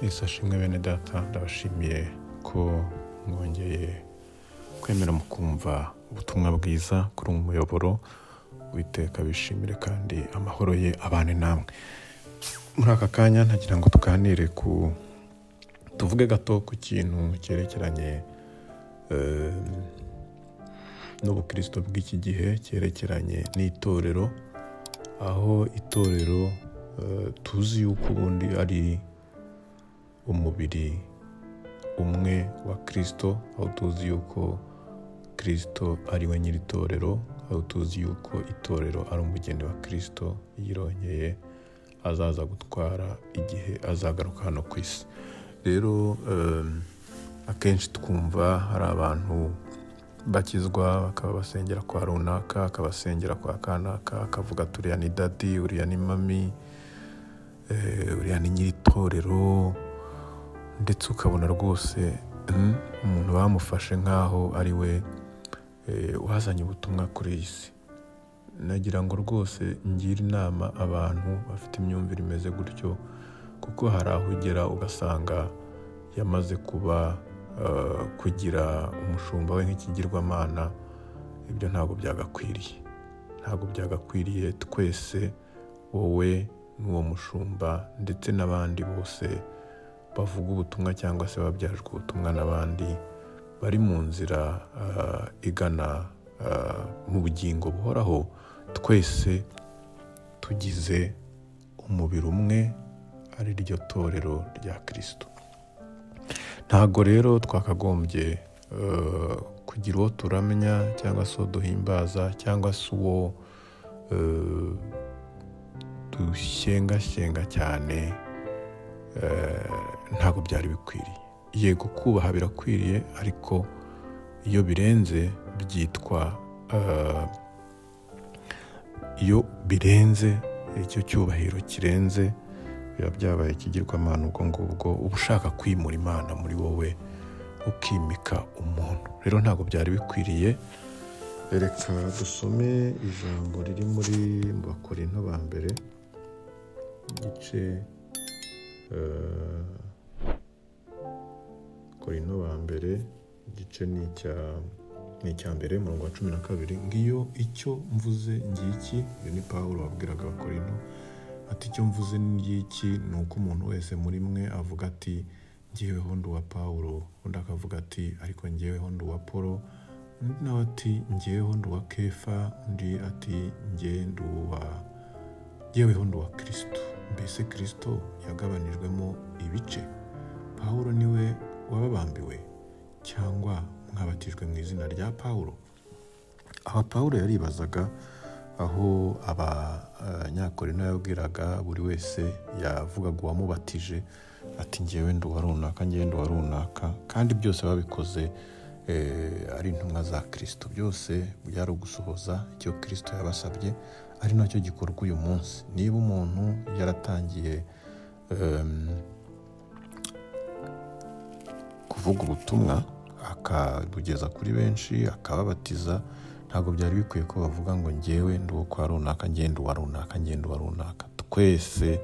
Yesu ashimwe bene data, ndabashimiye ko mwongeye kwemera mu kumva ubutumwa bwiza kuri uyu muyoboro. Uwiteka bishimire kandi amahoro ye abane namwe. Muri aka kanya ntagira ngo tuganire tuvuge gato ku kintu cyerekeranye n'ubukristo bw'iki gihe, cyerekeranye n'itorero, aho itorero tuzi yuko ubundi ari umubiri umwe wa Kristo, aho tuzi yuko Kristo ari we nyiri itorero, aho tuzi yuko itorero ari umugeni wa Kristo yirongeye azaza gutwara igihe azagaruka hano ku isi. Rero akenshi twumva hari abantu bakizwa bakaba basengera kwa runaka, akabasengera kwa kanaka, akavuga ati uriya ni dadi, uriya ni mami, uriya ni nyiri itorero, ndetse ukabona rwose umuntu bamufashe nk'aho ari we wazanye ubutumwa kuri iyi si. Nagira ngo rwose ngire inama abantu bafite imyumvire imeze gutyo, kuko hari aho ugera ugasanga yamaze kugira umushumba we nk'ikigirwamana. Ibyo ntabwo byagakwiriye. Twese, wowe n'uwo mushumba ndetse n'abandi bose bavuga ubutumwa cyangwa se babyajwe ubutumwa n'abandi, bari mu nzira igana mu bugingo buhoraho, twese tugize umubiri umwe, ari ryo torero rya Kristo. Ntabwo rero twakagombye kugira uwo turamya cyangwa se uwo duhimbaza cyangwa se uwo dushenga cyane. Ntabwo byari bikwiriye. Yego, kubaha birakwiriye, ariko iyo birenze byitwa iyo birenze, icyo cyubahiro kirenze, biba byabaye ikigirwamana. Ubwo ngubwo uba ushaka kwimura Imana muri wowe, ukimika umuntu. Rero ntabwo byari bikwiriye. Reka dusome ijambo riri mu Bakorinto ba mbere, igice Korinto ba mbere, igice ni icya mbere, umurongo wa 12. Ngiyo icyo mvuze ngiki. Iyo ni Pawulo wabwiraga Abakorinto ati icyo mvuze ngiki ni uko umuntu wese muri mwe avuga ati njyeweho ndi uwa Pawulo, undi akavuga ati ariko njyeweho ndi uwa Apolo, undi nawe ati njyeweho ndi uwa Kefa, undi ati njyeweho ndi uwa Kristo. Mbese Kristo yagabanijwemo ibice? Pawulo niwe wababambiwe, cyangwa mwabatijwe mu izina rya Pawulo? Aha Pawulo yaribazaga, aho abanyakorinto yabwiraga buri wese, yavugaga uwamubatije ati njyewe ndi uwa runaka, njyewe ndi uwa runaka, kandi byose babikoze ari intumwa za Kristo. Byose byari ugusohoza icyo Kristo yabasabye, ari nacyo gikorwa uyu munsi. Niba umuntu yaratangiye kuvuga ubutumwa akabugeza kuri benshi, akababatiza, ntabwo byari bikwiye ko bavuga ngo njyewe ndi uwo kwa runaka, njyewe ndi uwa runaka, njyewe ndi uwa runaka. Twese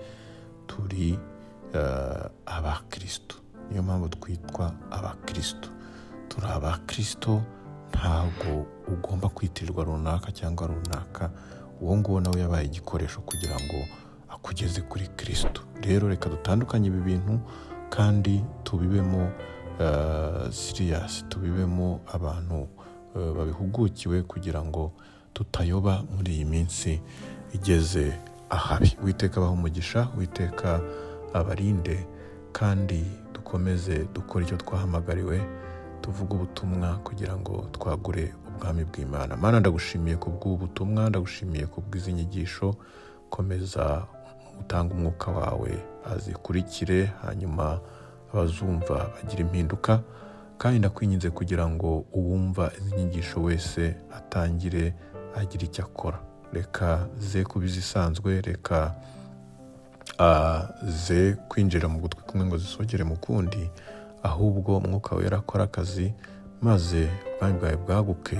turi abakristo. Niyo mpamvu twitwa abakristo. Turi abakristo. Ntabwo ugomba kwitirirwa runaka cyangwa runaka. Uwo nguwo nawe yabaye igikoresho kugira ngo akugeze kuri Kristo. Rero reka dutandukanye ibi bintu, kandi tubibemo serious, tubibemo abantu babihugukiwe, kugira ngo tutayoba muri iyi minsi igeze ahabi. Uwiteka abahe umugisha, Uwiteka abarinde, kandi dukomeze dukora icyo twahamagariwe, tuvuge ubutumwa kugira ngo twagure ubwami bw'Imana. Mana, ndagushimiye ku bw'ubutumwa, ndagushimiye ku bw'izi nyigisho. Komeza utanga umwuka wawe azikurikire, hanyuma abazumva bagira impinduka, kandi ndakwinginze kugira ngo uwumva izi nyigisho wese atangire agira icyo akora. Reka ze kuba izisanzwe, reka ze kwinjira mu gutwi kumwe ngo zisogere mu kundi, ahubwo umwuka wera akora akazi, maze ubwami bwawe bwaguke.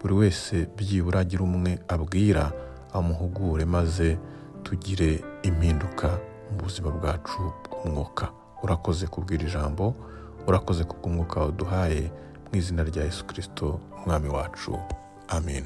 Buri wese byibura agira umwe abwira, amuhugure, maze tugire impinduka mu buzima bwacu bw'umwuka. urakoze kubwira ijambo, urakoze kubw'umwuka waduhaye, mu izina rya Yesu Kristo umwami wacu, amen.